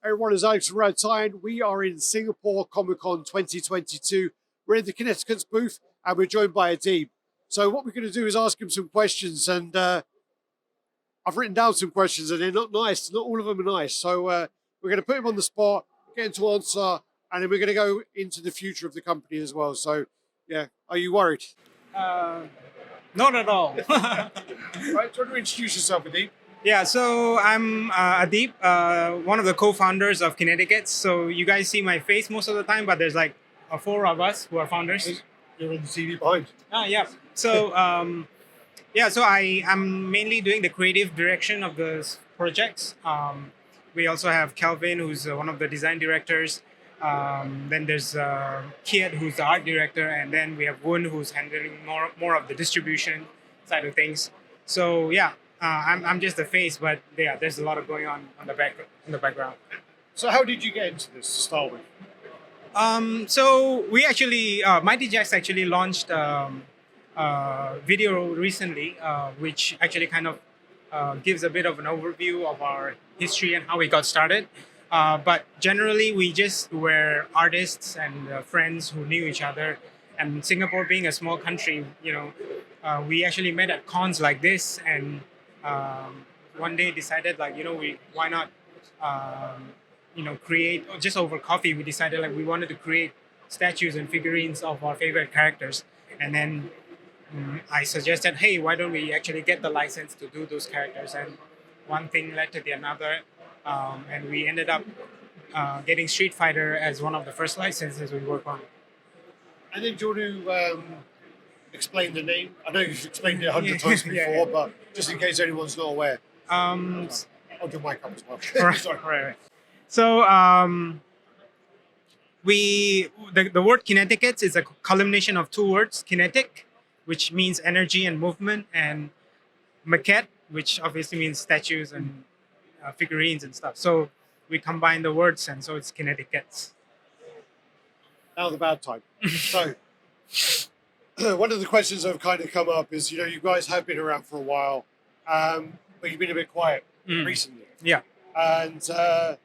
Everyone, is Alex from Radd. We are in Singapore Comic Con 2022. We're in the Kinetiquettes booth and we're joined by Adib. So what we're going to do is ask him some questions, and I've written down some questions and they're not nice. Not all of them are nice. So we're going to put him on the spot, get him to answer, and then we're going to go into the future of the company as well. So yeah, are you worried? Not at all. Right, try to introduce yourself, Adib. Yeah, so I'm Adib, one of the co-founders of Kinetiquettes. So you guys see my face most of the time, but there's like four of us who are founders. You're on the TV behind. Yeah. So so I'm mainly doing the creative direction of the projects. We also have Kelvin, who's one of the design directors. Then there's Kiet, who's the art director, and then we have Woon, who's handling more of the distribution side of things. So yeah. I'm just the face, but yeah, there's a lot of going on the background. So how did you get into this to start with? So we actually, Mighty Jacks actually launched video recently, which actually kind of gives a bit of an overview of our history and how we got started. But generally, we just were artists and friends who knew each other. And Singapore being a small country, we actually met at cons like this, and one day decided why not create, just over coffee, we decided we wanted to create statues and figurines of our favorite characters. And then I suggested, hey, why don't we actually get the license to do those characters? And one thing led to the another, and we ended up getting Street Fighter as one of the first licenses we worked on. And then do you want to explain the name? I know you've explained it 100 times before, but just in case anyone's not aware. I'll do my cup as well. Sorry. Right. So the word Kinetiquettes is a culmination of two words: kinetic, which means energy and movement, and maquette, which obviously means statues and figurines and stuff. So we combine the words, and so it's Kinetiquettes. Now the bad time. So one of the questions that have kind of come up is, you guys have been around for a while, but you've been a bit quiet recently. Yeah. And do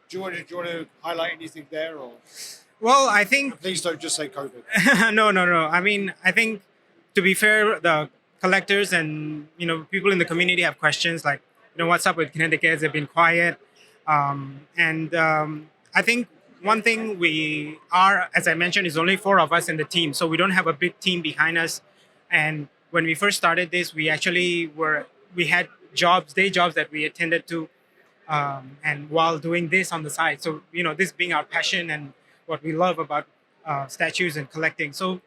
you want to highlight anything there, or? Well, I think. Please don't just say COVID. No. I mean, I think, to be fair, the collectors and people in the community have questions like, what's up with Kinetiquettes? They've been quiet, and I think. One thing we are, as I mentioned, is only four of us in the team. So we don't have a big team behind us. And when we first started this, we had day jobs that we attended to, and while doing this on the side. So, this being our passion and what we love about statues and collecting. So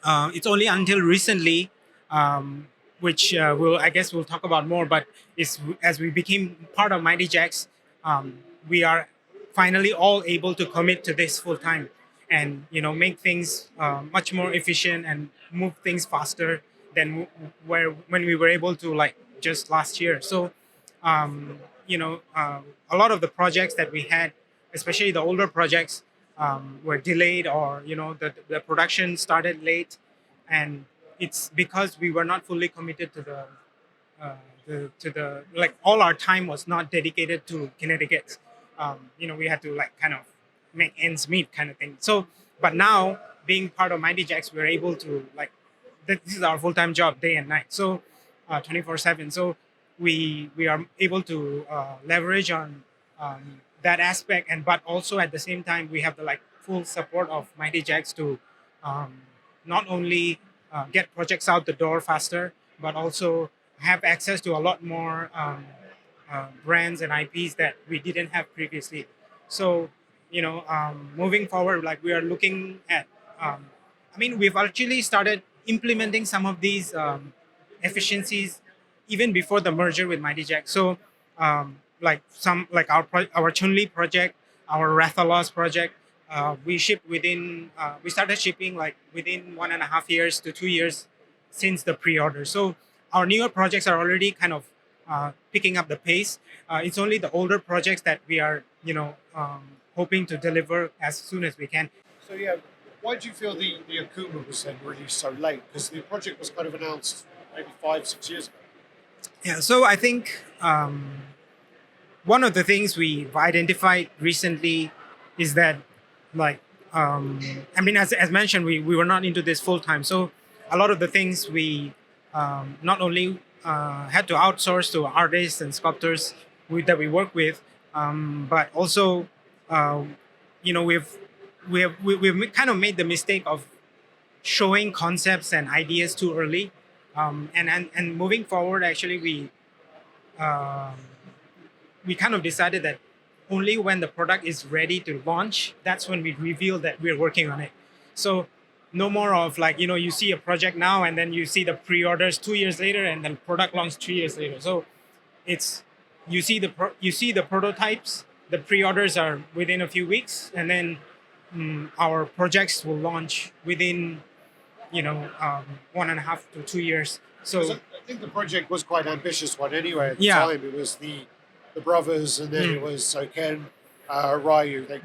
it's only until recently, which we'll talk about more, but as we became part of Mighty Jacks, we are finally all able to commit to this full time and make things much more efficient and move things faster than when we were able to just last year. So a lot of the projects that we had, especially the older projects, were delayed, or the production started late, and it's because we were not fully committed to the all our time was not dedicated to Kinetiquettes. We had to kind of make ends meet kind of thing. So, but now being part of Mighty Jacks, we're able to this is our full-time job, day and night. So 24/7. So we are able to leverage on that aspect, but also at the same time, we have the full support of Mighty Jacks to not only get projects out the door faster, but also have access to a lot more brands and IPs that we didn't have previously. So, moving forward, we are looking at, we've actually started implementing some of these efficiencies even before the merger with Mighty Jacks. So, our Chun-Li project, our Rathalos project, we started shipping within 1.5 years to 2 years since the pre-order. So our newer projects are already kind of picking up the pace. It's only the older projects that we are, hoping to deliver as soon as we can. So yeah, Why do you feel the Akuma was then released so late? Because the project was kind of announced maybe 5, 6 years ago. Yeah, so I think one of the things we've identified recently is that, like, I mean, as mentioned, we were not into this full time. So a lot of the things we not only had to outsource to artists and sculptors that we work with, but also, uh, we've kind of made the mistake of showing concepts and ideas too early. And moving forward, actually, um, we kind of decided that only when the product is ready to launch, that's when we reveal that we're working on it. So no more of, like, you see a project now and then you see the pre-orders 2 years later and then product launch 3 years later. So it's, you see the prototypes, the pre-orders are within a few weeks, and then our projects will launch within 1.5 to 2 years. 'Cause So I think the project was quite an ambitious one anyway at the yeah. time. It was the brothers, and then it was Ken, Ryu. They're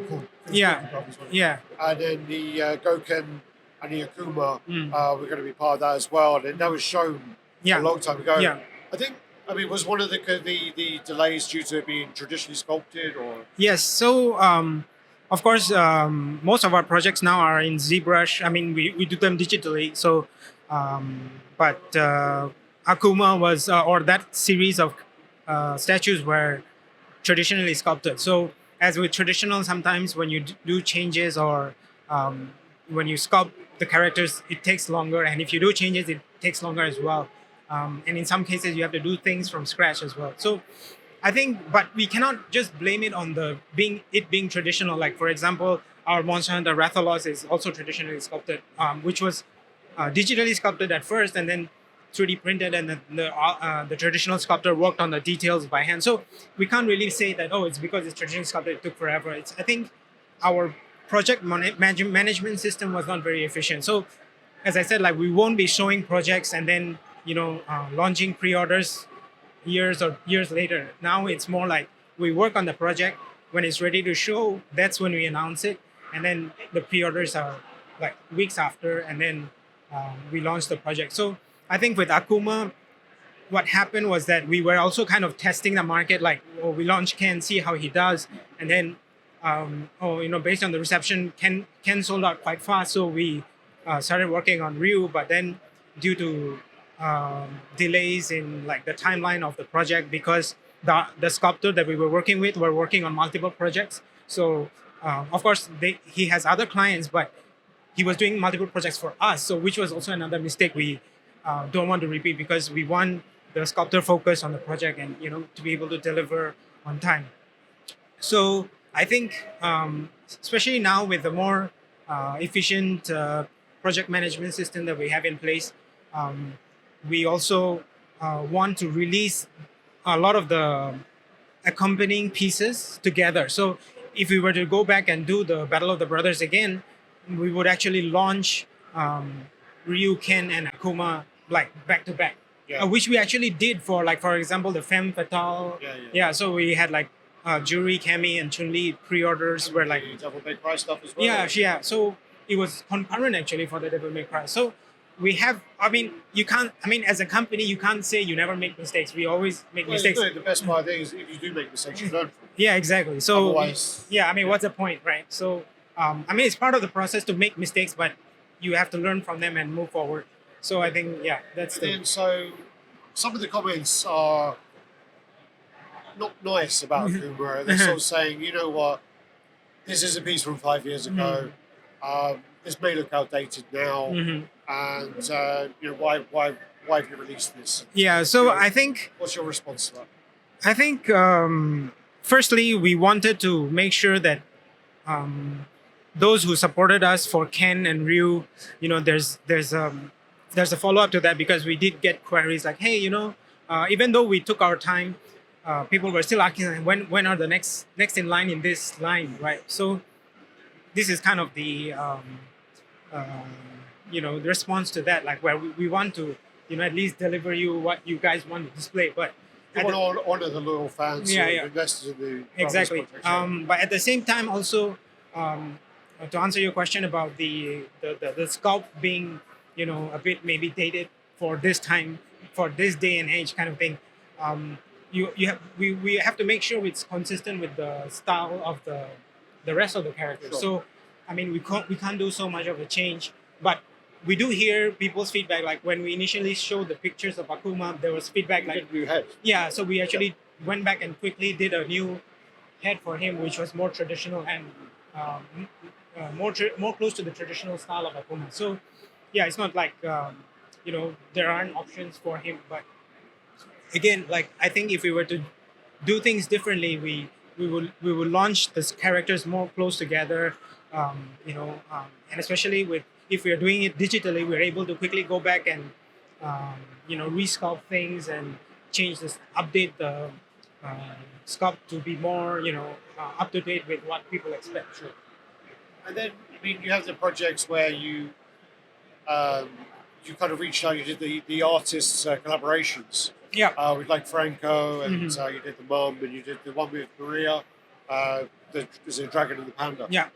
called Yeah. brothers, weren't they? Yeah. And then the Goken and the Akuma Mm. were going to be part of that as well. And then that was shown Yeah. a long time ago. Yeah. I mean, was one of the delays due to it being traditionally sculpted, or Yes. So, of course, most of our projects now are in ZBrush. I mean, we do them digitally. So, but Akuma was, or that series of statues were traditionally sculpted. So, as with traditional, sometimes when you do changes or when you sculpt the characters, it takes longer. And if you do changes, it takes longer as well. And in some cases, you have to do things from scratch as well. So, I think, but we cannot just blame it on being traditional. Like, for example, our Monster Hunter Rathalos is also traditionally sculpted, which was digitally sculpted at first, and then 3D printed, and the traditional sculptor worked on the details by hand. So we can't really say that, oh, it's because it's traditionally sculpted, it took forever. I think our project management system was not very efficient. So, as I said, like, we won't be showing projects and then launching pre-orders years later. Now it's more like we work on the project. When it's ready to show, that's when we announce it, and then the pre-orders are like weeks after, and then we launch the project. So I think with Akuma, what happened was that we were also kind of testing the market. Like, oh, we launch Ken, see how he does, and then based on the reception, Ken sold out quite fast. So we started working on Ryu, but then due to delays in, like, the timeline of the project, because the sculptor that we were working with were working on multiple projects. So of course he has other clients, but he was doing multiple projects for us. So, which was also another mistake we don't want to repeat, because we want the sculptor focus on the project and to be able to deliver on time. So I think, especially now with the more efficient project management system that we have in place, we also want to release a lot of the accompanying pieces together. So if we were to go back and do the Battle of the Brothers again, we would actually launch Ryu, Ken, and Akuma, like, back to back. Yeah. Which we actually did for, like, for example, the Femme Fatale. Yeah. So we had, like, Juri, Kami, and Chun-Li pre-orders were, like, the Devil May Cry stuff as well. yeah. So it was concurrent actually for the Devil May Cry. So we have, as a company, you can't say you never make mistakes. We always make mistakes. The best part is if you do make mistakes, you learn from it. Yeah, exactly. So Otherwise, what's the point, right? So it's part of the process to make mistakes, but you have to learn from them and move forward. So I think, that's and then so some of the comments are not nice about Akuma. They're sort of saying, you know what, this is a piece from 5 years ago. This may look outdated now, and why have you released this? Yeah. So I think, what's your response to that? I think firstly, we wanted to make sure that those who supported us for Ken and Ryu, there's a follow up to that, because we did get queries like, hey, even though we took our time, people were still asking when are the next in line in this line, right? So this is kind of the the response to that, like, where we want to at least deliver you what you guys want to display, but you want to honor the loyal fans who have invested in the exactly. project. But at the same time, also, to answer your question about the sculpt being, a bit maybe dated for this time, for this day and age kind of thing. Um, we have to make sure it's consistent with the style of the rest of the characters. Sure. So, I mean, we can't do so much of a change, but we do hear people's feedback. Like when we initially showed the pictures of Akuma, there was feedback like, Get new head. yeah. So we actually went back and quickly did a new head for him, which was more traditional and more close to the traditional style of Akuma. So, yeah, it's not like there aren't options for him, but again, like I think if we were to do things differently, we will launch these characters more close together, and especially with if we are doing it digitally, we're able to quickly go back and resculpt things and change this, update the sculpt to be more up to date with what people expect. Sure. And then, I mean, you have the projects where you kind of reached out. You did the artists collaborations. Yeah. With like Franco, and Mhm. you did the Mum, and you did the one with Maria. Is it Dragon and the Panda? Yeah.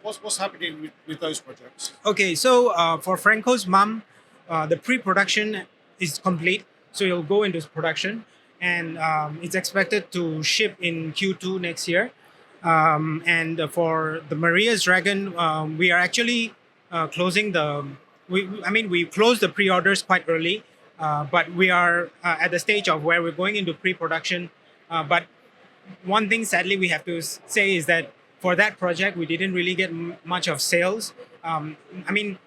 What's happening with those projects? Okay, so for Franco's mom, the pre-production is complete, so it'll go into production, and it's expected to ship in Q2 next year. And for the Maria's Dragon, we are actually closing the. I mean, we closed the pre-orders quite early, but we are at the stage of where we're going into pre-production. But one thing, sadly, we have to say is that for that project, we didn't really get much of sales. I mean,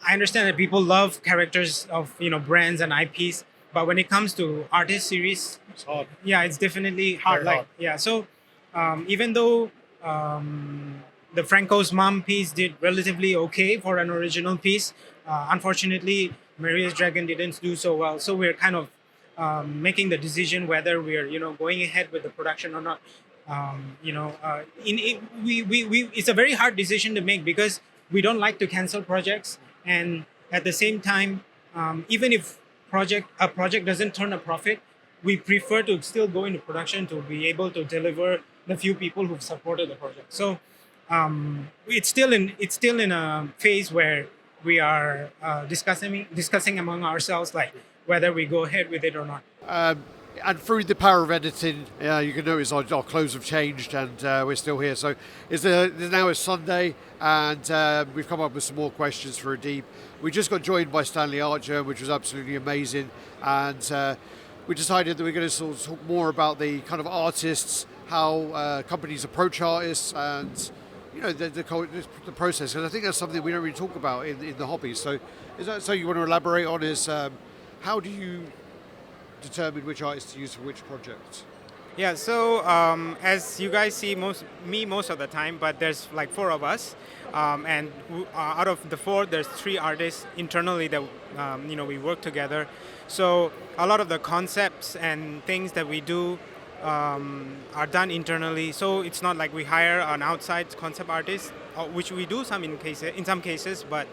I understand that people love characters of brands and IPs, but when it comes to artist series, It's hard. yeah, it's definitely hard. Very hard. Yeah, so even though the Franco's mom piece did relatively okay for an original piece, unfortunately, Maria's Dragon didn't do so well. So we're kind of making the decision whether we're going ahead with the production or not. It's a very hard decision to make because we don't like to cancel projects, and at the same time, even if a project doesn't turn a profit, we prefer to still go into production to be able to deliver the few people who've supported the project. So it's still in a phase where we are discussing among ourselves like whether we go ahead with it or not. And through the power of editing, you can notice our clothes have changed, and we're still here. So now it's Sunday, and we've come up with some more questions for Adib. We just got joined by Stanley Archer, which was absolutely amazing, and we decided that we're going to sort of talk more about the kind of artists, how companies approach artists, and the process. Because I think that's something we don't really talk about in the hobby. So is that something you want to elaborate on? Is how do you determine which artists to use for which projects? Yeah, so as you guys see most of the time, but there's like 4 of us, and out of the 4, there's 3 artists internally that we work together. So a lot of the concepts and things that we do are done internally. So it's not like we hire an outside concept artist, which we do in some cases, but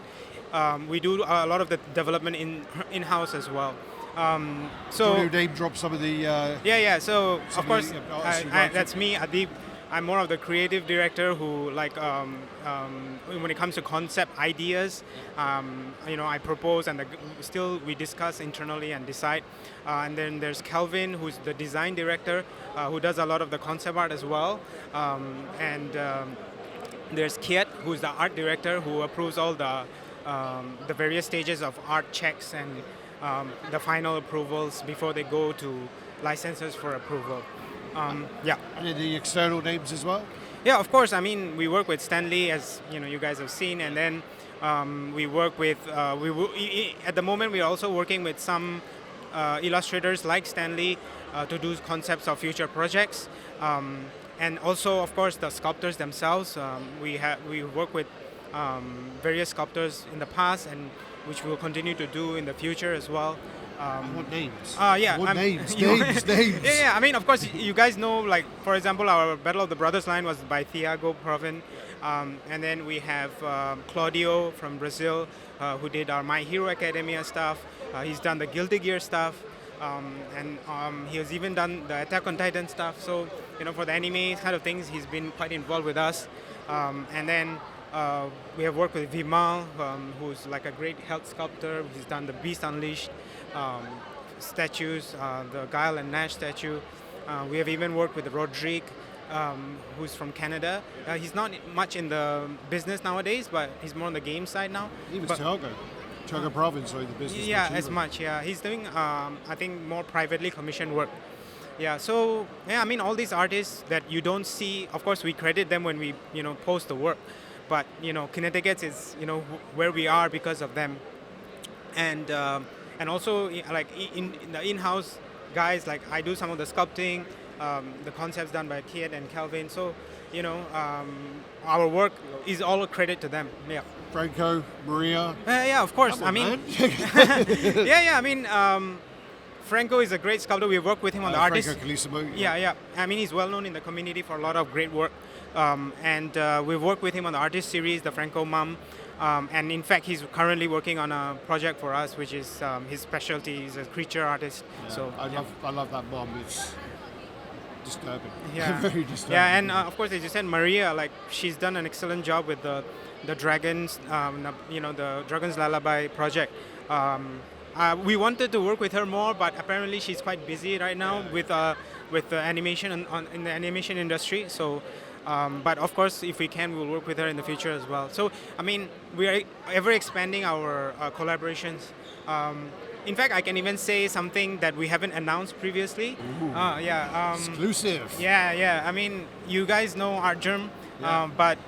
we do a lot of the development in-house as well. So do you name drop some of the yeah. So of course, artists you work that's me, Adib. I'm more of the creative director who when it comes to concept ideas, I propose and still we discuss internally and decide. And then there's Kelvin, who's the design director, who does a lot of the concept art as well. And there's Kiet, who's the art director, who approves all the various stages of art checks and the final approvals before they go to licensors for approval. Yeah. And then the external names as well? Yeah, of course. I mean, we work with Stanley, as you guys have seen, and then we work with. At the moment, we're also working with some illustrators like Stanley to do concepts of future projects, and also, of course, the sculptors themselves. We work with various sculptors in the past, and which we'll continue to do in the future as well. What names? Yeah. Names. Yeah. I mean, of course, you guys know, like, for example, our Battle of the Brothers line was by Thiago Provin. And then we have Claudio from Brazil, who did our My Hero Academia stuff. He's done the Guilty Gear stuff. And he has even done the Attack on Titan stuff. So, for the anime kind of things, he's been quite involved with us. And then We have worked with Vimal, who's like a great health sculptor. He's done the Beast Unleashed um, statues, the Guile and Nash statue. We have even worked with Rodrigue, who's from Canada. He's not much in the business nowadays, but he's more on the game side now. Even But- Tiago Province, sorry, the business. yeah, much as either. much. Yeah, he's doing I think more privately commissioned work. Yeah, so yeah, I mean all these artists that you don't see. Of course, we credit them when we post the work, but Kinetiquettes is where we are because of them, and also like in the in-house guys, like I do some of the sculpting, the concepts done by Kiet and Calvin. So our work is all a credit to them. Yeah. Franco, Maria. Yeah, of course. Come on, I mean, man. yeah. I mean, Franco is a great sculptor. We work with him on the artist. Franco Calissimo. Yeah. I mean, he's well known in the community for a lot of great work. And we've worked with him on the artist series, the Franco Mum. And in fact, he's currently working on a project for us, which is his specialty. He's a creature artist. Yeah, So I love that mom. It's disturbing. Yeah. Very disturbing. Yeah, and of course, as you said, Maria, like she's done an excellent job with the dragons, the Dragons Lullaby project. We wanted to work with her more, but apparently she's quite busy right now with the animation in the animation industry. So, but of course, if we can, we'll work with her in the future as well. So, I mean, we are ever expanding our collaborations. In fact, I can even say something that we haven't announced previously. Exclusive. Yeah. I mean, you guys know Art Germ, Yeah. but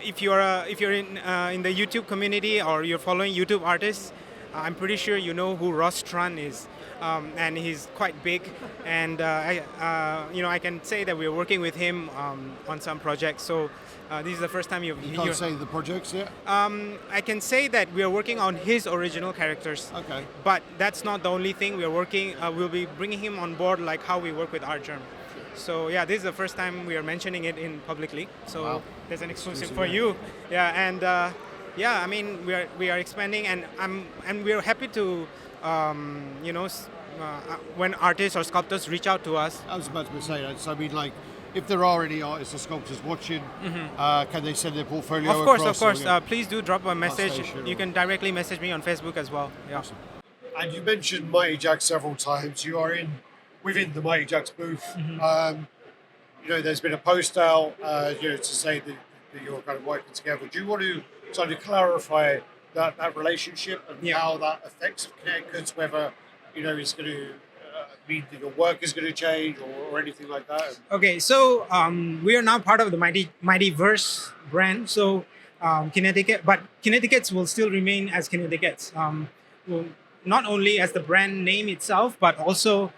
if you're in the YouTube community or you're following YouTube artists, I'm pretty sure you know who Ross Tran is, and he's quite big. And I can say that we're working with him on some projects. So this is the first time You can't say the projects yet? I can say that we are working on his original characters. Okay. But that's not the only thing we are working. We'll be bringing him on board, like how we work with Art Germ. So yeah, this is the first time we are mentioning it in publicly. So Wow. there's an exclusive Exclusive, for yeah. you. Yeah, and I mean we are expanding, and we are happy to when artists or sculptors reach out to us. I was about to say that. So I mean, like, if there are any artists or sculptors watching, can they send their portfolio Of course, across? of course. Or, Please do drop a message. station You or- can directly message me on Facebook as well. Yeah. Awesome. And you mentioned Mighty Jacks several times. You are within the Mighty Jacks booth. There's been a post out, to say that you're kind of working together. Do you want to sort of clarify that relationship and Yeah. how that affects Kinetiquettes, whether it's going to mean that your work is going to change or anything like that? Okay, so we are now part of the Mightyverse brand. So Kinetiquettes will still remain as Kinetiquettes. Will not only as the brand name itself, but also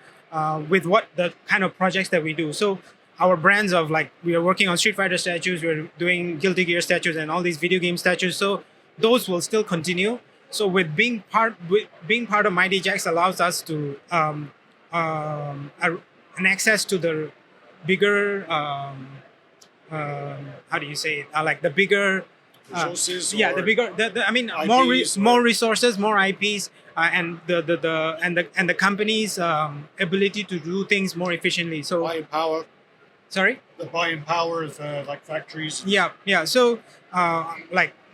with what the kind of projects that we do. So our brands of like we are working on Street Fighter statues, we're doing Guilty Gear statues, and all these video game statues. So those will still continue. So with being part of Mighty Jacks allows us to an access to the bigger how do you say it? Like the bigger Resources? yeah, or the bigger. I mean, IPs more resources, more IPs, and the company's ability to do things more efficiently. So, buying power, sorry. the buying power of like factories? Yeah. So,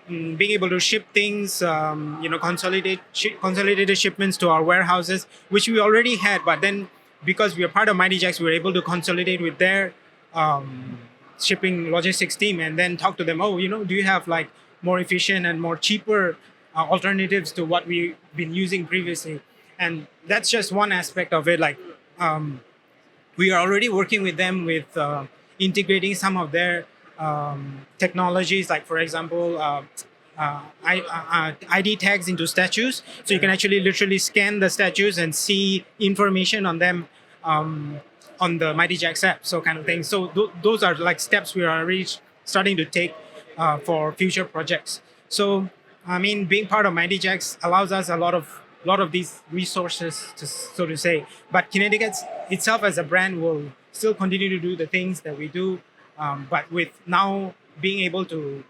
being able to ship things, consolidated shipments to our warehouses, which we already had, but then because we are part of Mighty Jacks, we were able to consolidate with their shipping logistics team and then talk to them. Do you have like more efficient and more cheaper alternatives to what we've been using previously? And that's just one aspect of it. Like we are already working with them with integrating some of their technologies, like for example, ID tags into statues, so you can actually literally scan the statues and see information on them on the Mighty Jacks app, so kind of thing. So those are like steps we are already starting to take for future projects. So I mean, being part of Mighty Jacks allows us a lot of these resources, so to say. But Kinetiquettes itself as a brand will still continue to do the things that we do, but with now being able to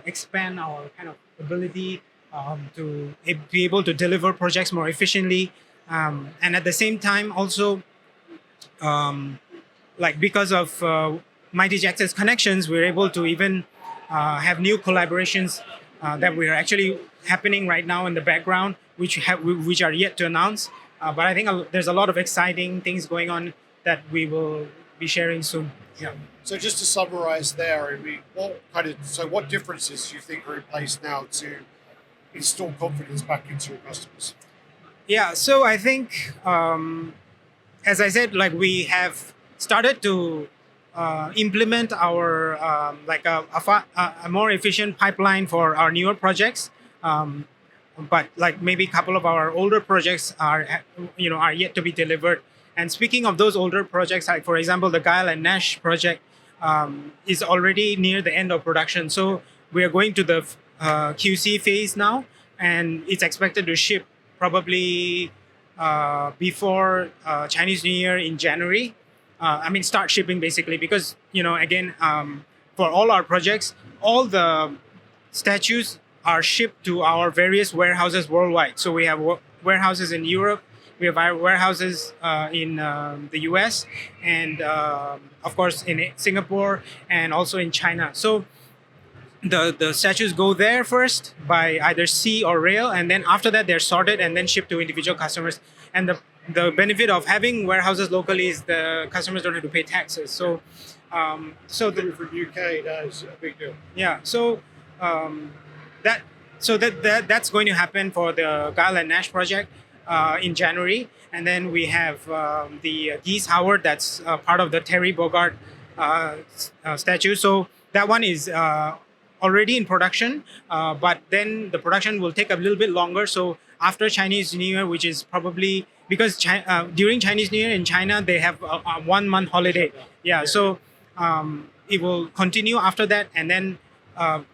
expand our kind of ability to be able to deliver projects more efficiently, and at the same time also because of Mighty Jacks' connections, we're able to even have new collaborations that we are actually happening right now in the background, which are yet to announce. But I think there's a lot of exciting things going on that we will be sharing soon. Yeah. So just to summarize there, I mean, what differences do you think are in place now to install confidence back into your customers? Yeah, so I think, as I said, like we have started to implement our a more efficient pipeline for our newer projects. But like maybe a couple of our older projects are yet to be delivered. And speaking of those older projects, like for example, the Guile and Nash project is already near the end of production. So we are going to the QC phase now, and it's expected to ship probably before Chinese New Year in January. Start shipping basically because again, for all our projects, all the statues are shipped to our various warehouses worldwide. So we have warehouses in Europe, we have our warehouses in the US, and of course in Singapore and also in China. So the statues go there first by either sea or rail, and then after that they're sorted and then shipped to individual customers. And the benefit of having warehouses locally is the customers don't have to pay taxes. So from UK, that is a big deal. Yeah, that's going to happen for the Guile and Nash project in January, and then we have the Geese Howard, that's part of the Terry Bogard statue. So that one is already in production, but then the production will take a little bit longer. So after Chinese New Year, which is probably because during Chinese New Year in China they have a 1 month holiday. Yeah, so it will continue after that, and then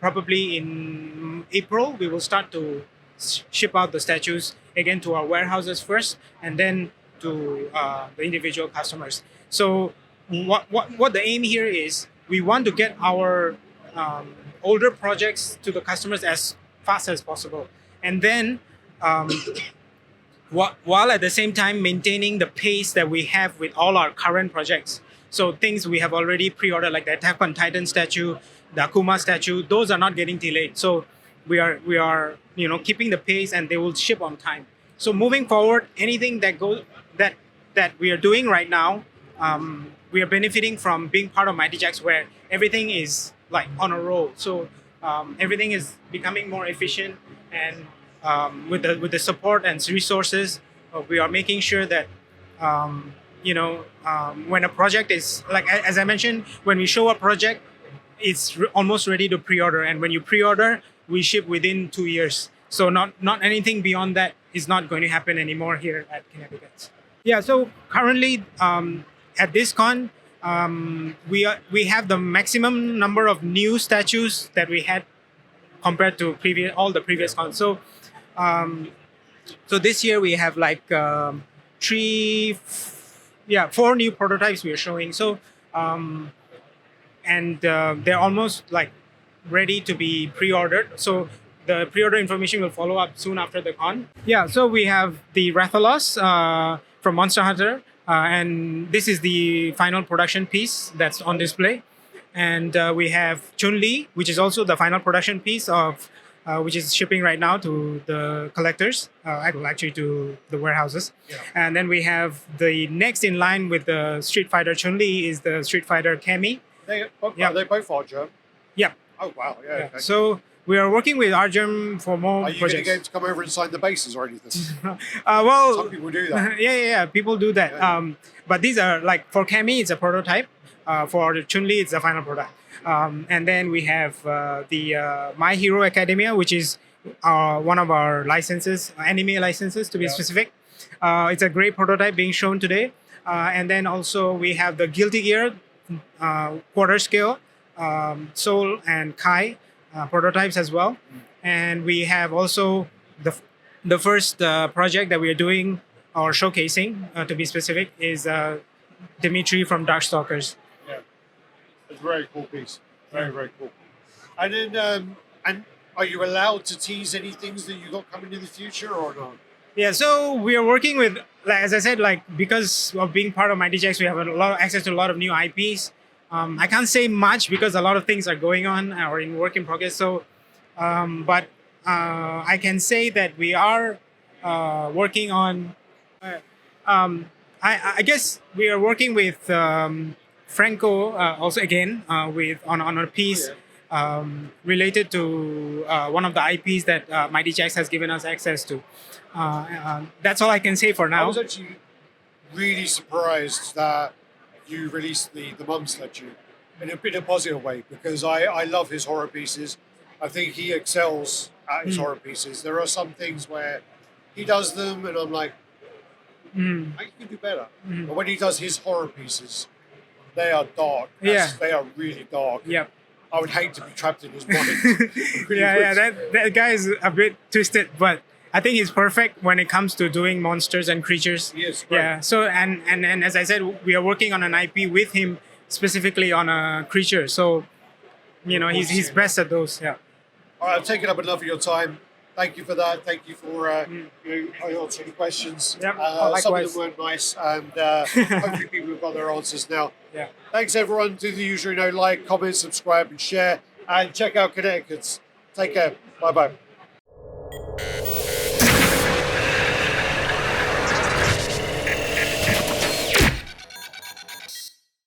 probably in April we will start to ship out the statues again to our warehouses first, and then to the individual customers. So what the aim here is, we want to get our older projects to the customers as fast as possible, and then while at the same time maintaining the pace that we have with all our current projects. So things we have already pre-ordered, like the Attack on Titan statue, the Akuma statue, those are not getting delayed. So we are keeping the pace, and they will ship on time. So moving forward, anything that we are doing right now, we are benefiting from being part of Mighty Jacks, where everything is like on a roll. So everything is becoming more efficient, and with the support and resources, we are making sure that when a project is like, as I mentioned, when we show a project, it's almost ready to pre-order, and when you pre-order, we ship within 2 years. So not anything beyond that is not going to happen anymore here at Kinetiquettes. Yeah. So currently at this con, we have the maximum number of new statues that we had compared to all the previous cons. So this year we have like 4 new prototypes we are showing. So they're almost like ready to be pre-ordered. So the pre-order information will follow up soon after the con. Yeah, so we have the Rathalos from Monster Hunter, and this is the final production piece that's on display. And we have Chun-Li, which is also the final production piece of which is shipping right now to the collectors, actually to the warehouses. Yeah. And then we have the next in line with the Street Fighter Chun-Li is the Street Fighter Cammy. They both are German? Yeah. Oh, wow. Yeah. Okay. So we are working with Argem for more projects. Are you projects. going to come over and sign the bases or anything? Well, some people do that. Yeah. People do that. Yeah. But these are like, for Cammy, it's a prototype. For Chun-Li, it's the final product. And then we have the My Hero Academia, which is one of our licenses, anime licenses to be specific. It's a great prototype being shown today. And then also we have the Guilty Gear quarter scale, Soul and Kai prototypes as well. And we have also the first project that we are doing or showcasing, to be specific, is Dimitri from Darkstalkers. Yeah, it's a very cool piece. Very, very cool. And then, and are you allowed to tease any things that you got coming in the future or not? Yeah, so we are working with, as I said, like because of being part of Mighty Jacks, we have a lot of access to a lot of new IPs. I can't say much because a lot of things are going on or in work in progress. So, but I can say that we are working on. Uh, I guess we are working with Franco also again with on a piece related to one of the IPs that Mighty Jacks has given us access to. That's all I can say for I now. was actually really surprised that you released the Mum Statue in a positive way because I love his horror pieces. I think he excels at his horror pieces. There are some things where he does them and I'm like, I think you can do better. But when he does his horror pieces, they are dark. Yeah. They are really dark. Yep. I would hate to be trapped in his mind. Really Yeah, would. that guy is a bit twisted, but I think he's perfect when it comes to doing monsters and creatures. Yes, great. Yeah. So and as I said, we are working on an IP with him specifically on a creature. So he's best at those. Yeah. All right, I've taken up enough of your time. Thank you for that. Thank you for answering questions. Yep. Some of Likewise. them weren't nice, and hopefully people have got their answers now. Yeah. Thanks, everyone. Do the usual, like, comment, subscribe, and share, and check out Kinetiquettes. Take care. Bye bye.